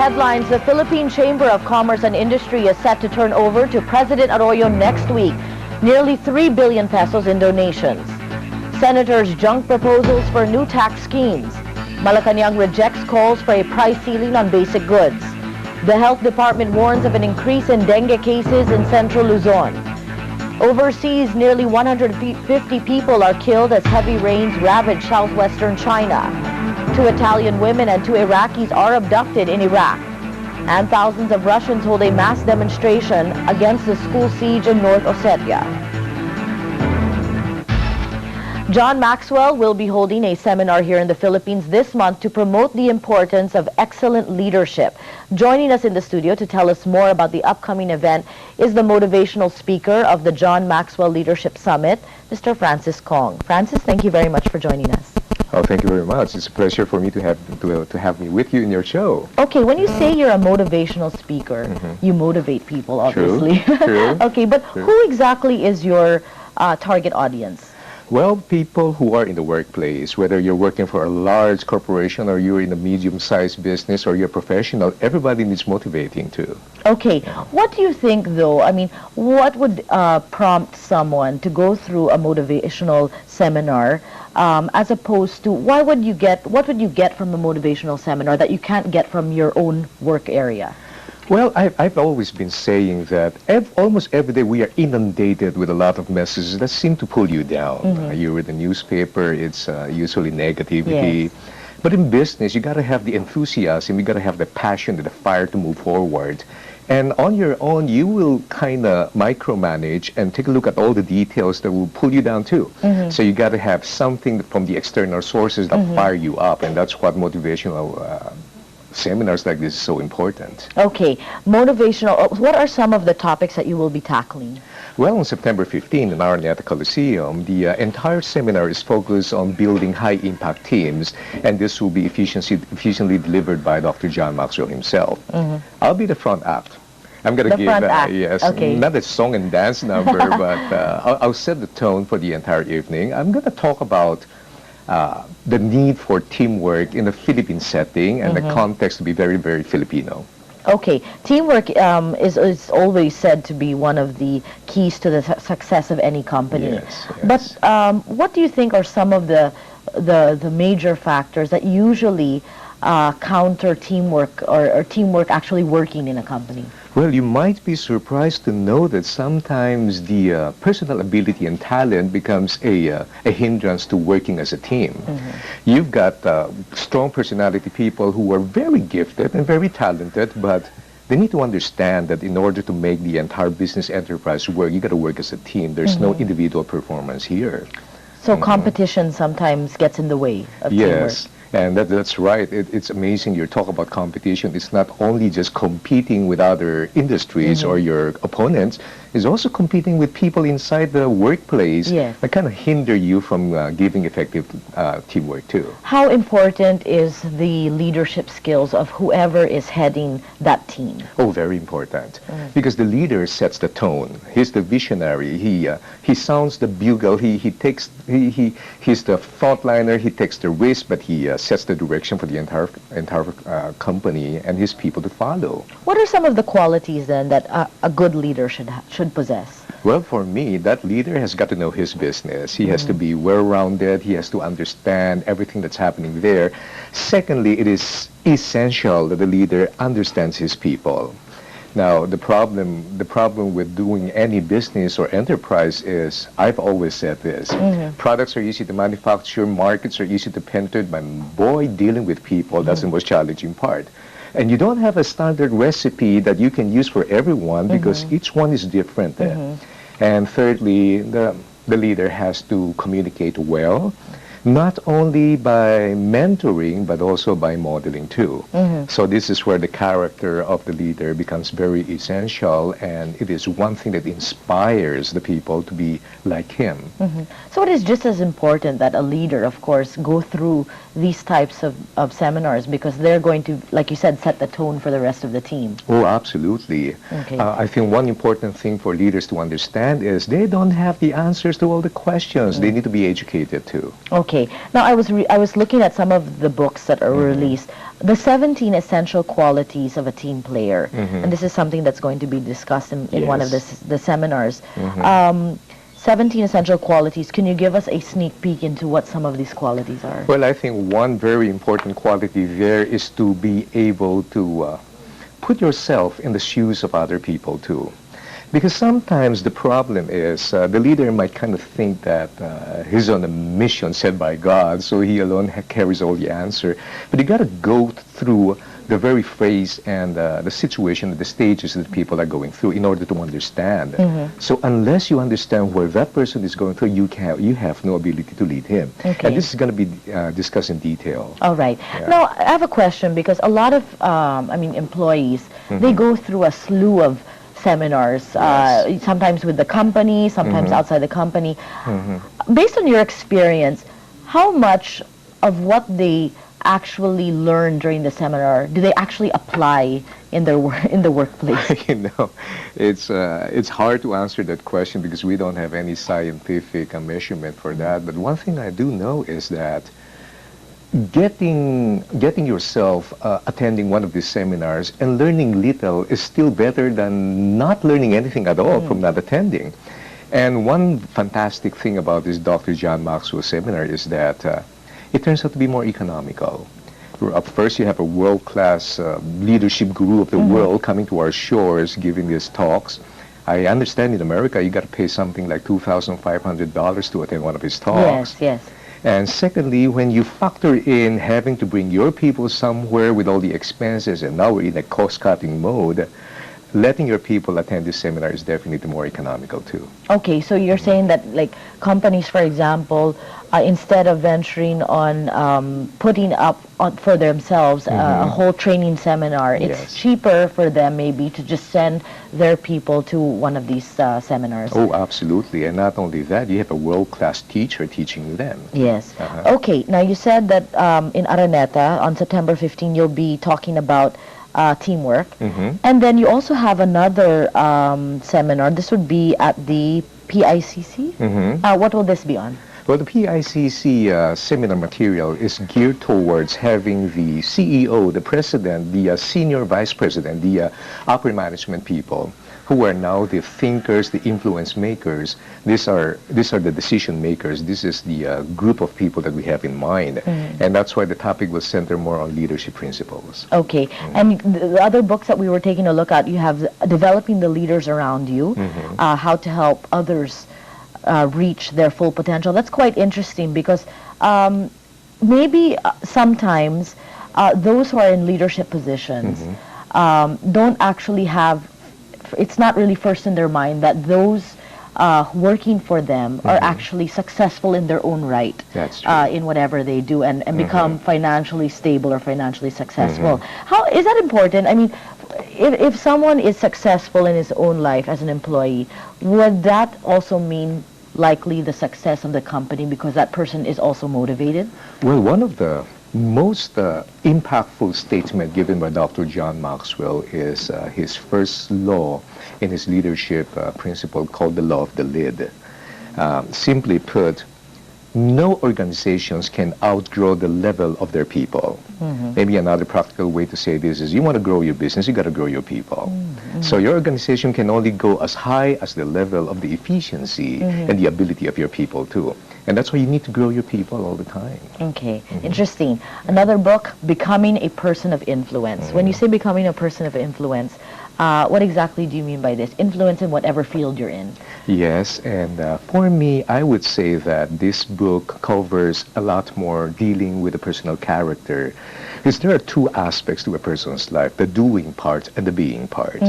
headlines, the Philippine Chamber of Commerce and Industry is set to turn over to President Arroyo next week nearly 3 billion pesos in donations. Senators junk proposals for new tax schemes. Malacanang rejects calls for a price ceiling on basic goods. The Health Department warns of an increase in dengue cases in Central Luzon. Overseas, nearly 150 people are killed as heavy rains ravage southwestern China. 2 Italian women and 2 Iraqis are abducted in Iraq. And thousands of Russians hold a mass demonstration against the school siege in North Ossetia. John Maxwell will be holding a seminar here in the Philippines this month to promote the importance of excellent leadership. Joining us in the studio to tell us more about the upcoming event is the motivational speaker of the John Maxwell Leadership Summit, Mr. Francis Kong. Francis, thank you very much for joining us. Oh, thank you very much. It's a pleasure for me to have me with you in your show. Okay, when you say you're a motivational speaker, you motivate people, obviously. True. Okay, but who exactly is your target audience? Well, people who are in the workplace, whether you're working for a large corporation or you're in a medium-sized business or you're a professional, everybody needs motivating too. Okay, what do you think though? I mean, what would prompt someone to go through a motivational seminar as opposed to what would you get from a motivational seminar that you can't get from your own work area? Well, I've always been saying that almost every day we are inundated with a lot of messages that seem to pull you down. You read the newspaper, it's usually negativity. Yes. But in business, you got to have the enthusiasm, you got to have the passion and the fire to move forward. And on your own, you will kind of micromanage and take a look at all the details that will pull you down too. So you got to have something from the external sources that fire you up, and that's what motivational seminars like this is so important. Okay, motivational, what are some of the topics that you will be tackling? Well, on September 15 in Araneta Coliseum, the entire seminar is focused on building high-impact teams, and this will be efficiently delivered by Dr. John Maxwell himself. I'll be the front act. I'm going to give, yes, okay, not a song and dance number, but I'll set the tone for the entire evening. I'm going to talk about the need for teamwork in a Philippine setting and the context to be very, very Filipino. Okay, teamwork is always said to be one of the keys to the success of any company. Yes. But what do you think are some of the major factors that usually counter teamwork or teamwork actually working in a company? Well, you might be surprised to know that sometimes the personal ability and talent becomes a hindrance to working as a team. You've got strong personality people who are very gifted and very talented, but they need to understand that in order to make the entire business enterprise work, you got to work as a team. There's no individual performance here. So competition sometimes gets in the way of teamwork. Yes. And that's right. It's amazing. You talk about competition. It's not only just competing with other industries or your opponents. It's also competing with people inside the workplace that kind of hinder you from giving effective teamwork too. How important is the leadership skills of whoever is heading that team? Oh, very important. Because the leader sets the tone. He's the visionary. He sounds the bugle. He's the frontliner. He takes the risk, but he sets the direction for the entire company and his people to follow. What are some of the qualities then that a good leader should possess? Well, for me, that leader has got to know his business. He has to be well-rounded. He has to understand everything that's happening there. Secondly, it is essential that the leader understands his people. Now, the problem with doing any business or enterprise is, I've always said this, products are easy to manufacture, markets are easy to penetrate, but boy, dealing with people, that's the most challenging part. And you don't have a standard recipe that you can use for everyone because each one is different. And thirdly, the leader has to communicate well, not only by mentoring, but also by modeling too. So this is where the character of the leader becomes very essential, and it is one thing that inspires the people to be like him. So it is just as important that a leader, of course, go through these types of seminars because they're going to, like you said, set the tone for the rest of the team. Oh, absolutely. I think one important thing for leaders to understand is they don't have the answers to all the questions. They need to be educated too. Okay. Okay. Now, I was looking at some of the books that are released. The 17 essential qualities of a team player, and this is something that's going to be discussed in one of the seminars. 17 essential qualities. Can you give us a sneak peek into what some of these qualities are? Well, I think one very important quality there is to be able to put yourself in the shoes of other people too. Because sometimes the problem is the leader might kind of think that he's on a mission set by God, so he alone carries all the answer. But you got to go through the very phase and the situation, the stages that people are going through in order to understand. So unless you understand where that person is going through, you have no ability to lead him. Okay. And this is going to be discussed in detail. All right. Yeah. Now, I have a question because a lot of, employees, they go through a slew of seminars, sometimes with the company, sometimes outside the company. Based on your experience, how much of what they actually learn during the seminar do they actually apply in their in the workplace? You know, it's hard to answer that question because we don't have any scientific measurement for that. But one thing I do know is that getting yourself attending one of these seminars and learning little is still better than not learning anything at all from not attending. And one fantastic thing about this Dr. John Maxwell seminar is that it turns out to be more economical. First, you have a world-class leadership guru of the world coming to our shores giving these talks. I understand in America you got to pay something like $2,500 to attend one of his talks. Yes, yes. And secondly, when you factor in having to bring your people somewhere with all the expenses, and now we're in a cost-cutting mode, letting your people attend this seminar is definitely more economical too. Okay, so you're saying that like companies, for example, instead of venturing on putting up for themselves a whole training seminar, it's cheaper for them maybe to just send their people to one of these seminars. Oh, absolutely. And not only that, you have a world-class teacher teaching them. Yes. Okay, now you said that in Araneta on September 15 you'll be talking about teamwork. And then you also have another seminar. This would be at the PICC. What will this be on? Well, the PICC seminar material is geared towards having the CEO, the president, the senior vice president, the upper management people who are now the thinkers, the influence makers. These are the decision makers. This is the group of people that we have in mind. And that's why the topic will center more on leadership principles. Okay. And the other books that we were taking a look at, you have Developing the Leaders Around You, How to Help Others Reach Their Full Potential. That's quite interesting because maybe sometimes those who are in leadership positions don't actually have, it's not really first in their mind that those working for them are actually successful in their own right. That's true. In whatever they do and become financially stable or financially successful. How is that important? I mean, if someone is successful in his own life as an employee, would that also mean likely the success of the company because that person is also motivated? Well, one of the most impactful statement given by Dr. John Maxwell is his first law in his leadership principle called the law of the lid. Simply put, no organizations can outgrow the level of their people. Maybe another practical way to say this is you want to grow your business, you got to grow your people. So your organization can only go as high as the level of the efficiency and the ability of your people too. And that's why you need to grow your people all the time. Okay, interesting. Another book, Becoming a Person of Influence. When you say becoming a person of influence, what exactly do you mean by this? Influence in whatever field you're in. Yes, and for me, I would say that this book covers a lot more dealing with the personal character. Because there are two aspects to a person's life, the doing part and the being part.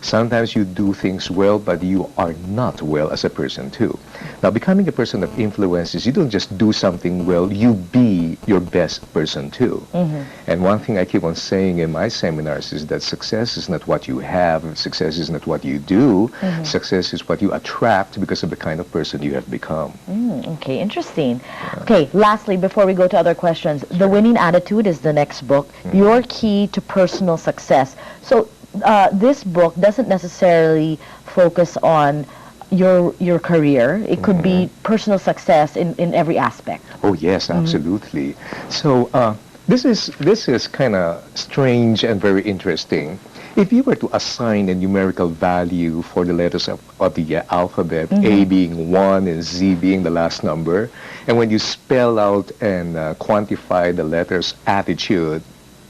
Sometimes you do things well, but you are not well as a person too. Now, becoming a person of influence is you don't just do something well, you be your best person too. And one thing I keep on saying in my seminars is that success is not what you have, success is not what you do, success is what you attract because of the kind of person you have become. Okay, interesting. Okay, lastly, before we go to other questions, The Winning Attitude is the next book, Your Key to Personal Success. So this book doesn't necessarily focus on your career. It could be personal success in every aspect. Oh yes, absolutely. So this is kind of strange and very interesting. If you were to assign a numerical value for the letters of the alphabet, A being 1 and Z being the last number, and when you spell out and quantify the letters attitude,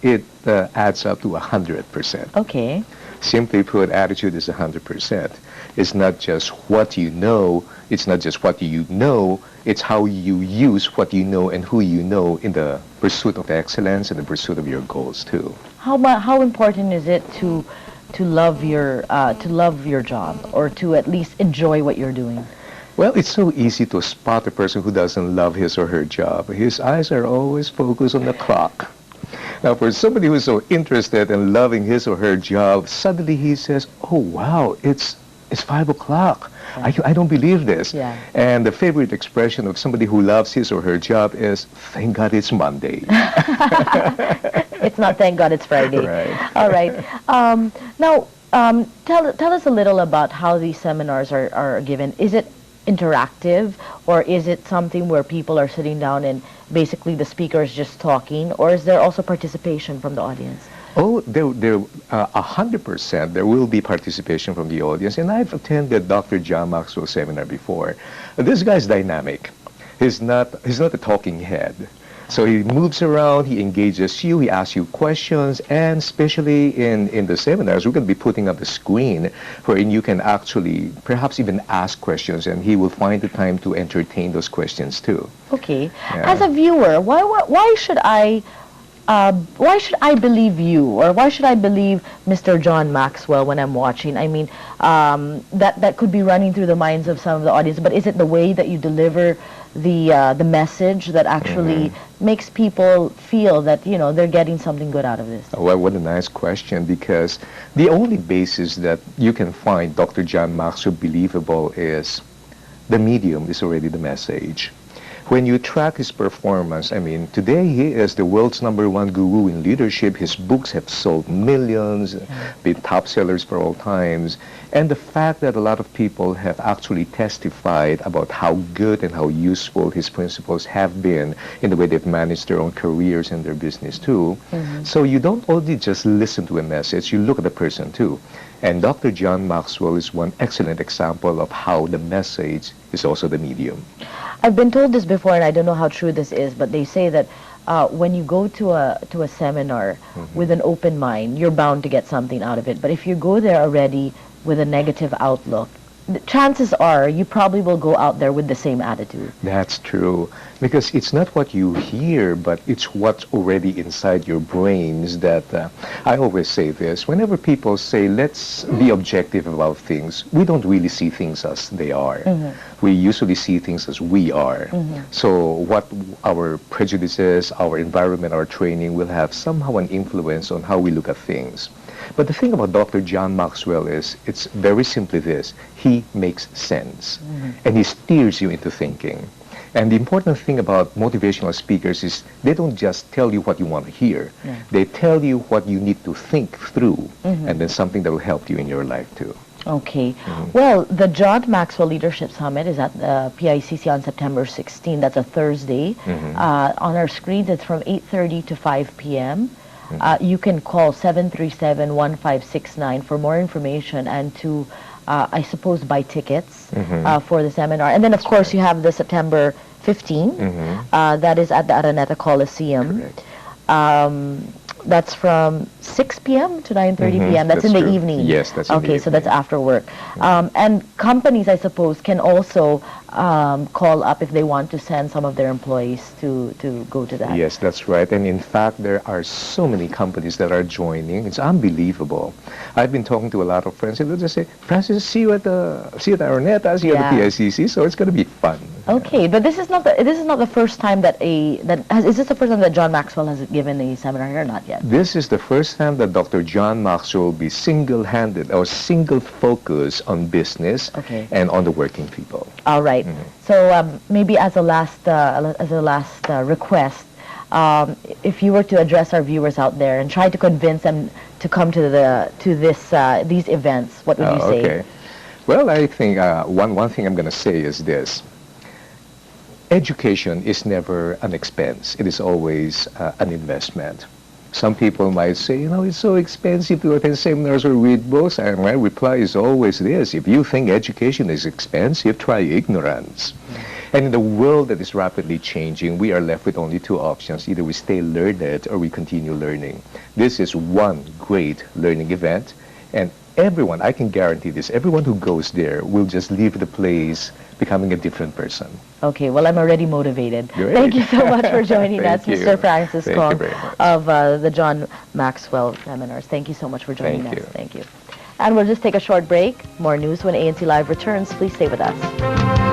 it adds up to 100%. Okay. Simply put, attitude is 100%. It's not just what you know, it's not just what you know, it's how you use what you know and who you know in the pursuit of excellence and the pursuit of your goals too. How important is it to love your job, or to at least enjoy what you're doing? Well, it's so easy to spot a person who doesn't love his or her job. His eyes are always focused on the clock. Now, for somebody who's so interested in loving his or her job, suddenly he says, "Oh wow, it's 5 o'clock. I don't believe this." Yeah. And the favorite expression of somebody who loves his or her job is, "Thank God it's Monday." It's not thank God it's Friday. Right. All right. Now, tell us a little about how these seminars are given. Is it interactive, or is it something where people are sitting down and basically the speaker is just talking, or is there also participation from the audience? Oh, 100%. There will be participation from the audience, and I've attended Dr. John Maxwell's seminar before. This guy's dynamic. He's not a talking head. So he moves around, he engages you, he asks you questions, and especially in the seminars, we're going to be putting up a screen wherein you can actually perhaps even ask questions, and he will find the time to entertain those questions too. Okay. Yeah. As a viewer, why should I believe you, or why should I believe Mr. John Maxwell when I'm watching? I mean, that could be running through the minds of some of the audience, but is it the way that you deliver the message that actually makes people feel that, you know, they're getting something good out of this? Well, what a nice question, because the only basis that you can find Dr. John Maxwell believable is the medium is already the message. When you track his performance, I mean, today he is the world's #1 guru in leadership. His books have sold millions, been top sellers for all times. And the fact that a lot of people have actually testified about how good and how useful his principles have been in the way they've managed their own careers and their business too. So you don't only just listen to a message, you look at the person too. And Dr. John Maxwell is one excellent example of how the message is also the medium. I've been told this before, and I don't know how true this is, but they say that when you go to a seminar with an open mind, you're bound to get something out of it. But if you go there already with a negative outlook, the chances are you probably will go out there with the same attitude. That's true, because it's not what you hear, but it's what's already inside your brains that, I always say this, whenever people say, let's be objective about things, we don't really see things as they are. We usually see things as we are. So what our prejudices, our environment, our training will have somehow an influence on how we look at things. But the thing about Dr. John Maxwell is, it's very simply this: he makes sense, and he steers you into thinking. And the important thing about motivational speakers is they don't just tell you what you want to hear. They tell you what you need to think through, and then something that will help you in your life too. Okay. Well, the John Maxwell Leadership Summit is at the PICC on September 16. That's a Thursday. On our screens, it's from 8:30 to 5 p.m. You can call 737-1569 for more information and to, I suppose, buy tickets for the seminar. And then, of course, you have the September 15. That is at the Araneta Coliseum. That's from 6 p.m. to 9:30 p.m. That's in the evening. Yes, that's in the Okay, so evening. that's after work. And companies, I suppose, can also call up if they want to send some of their employees to go to that. Yes, that's right. And in fact, there are so many companies that are joining. It's unbelievable. I've been talking to a lot of friends, and they'll just say, "Francis, see you at Araneta, see you at the PICC." So it's going to be fun. Okay, but this is not the first time that is this the first time that John Maxwell has given a seminar here or not yet? This is the first time that Dr. John Maxwell will be single-handed or single-focus on business and on the working people. All right. So maybe as a last request, if you were to address our viewers out there and try to convince them to come to these events, what would you say? Okay. Well, I think one thing I'm going to say is this. Education is never an expense. It is always an investment. Some people might say, it's so expensive to attend seminars or read books. And my reply is always this. If you think education is expensive, try ignorance. And in the world that is rapidly changing, we are left with only two options. Either we stay learned or we continue learning. This is one great learning event. And everyone, I can guarantee this, everyone who goes there will just leave the place becoming a different person. Okay, well, I'm already motivated. Great. Thank you so much for joining us, Thank you. Mr. Francis Thank Kong you very much. of the John Maxwell Seminars. Thank you so much for joining Thank us. you. Thank you. And we'll just take a short break. More news when ANC Live returns. Please stay with us.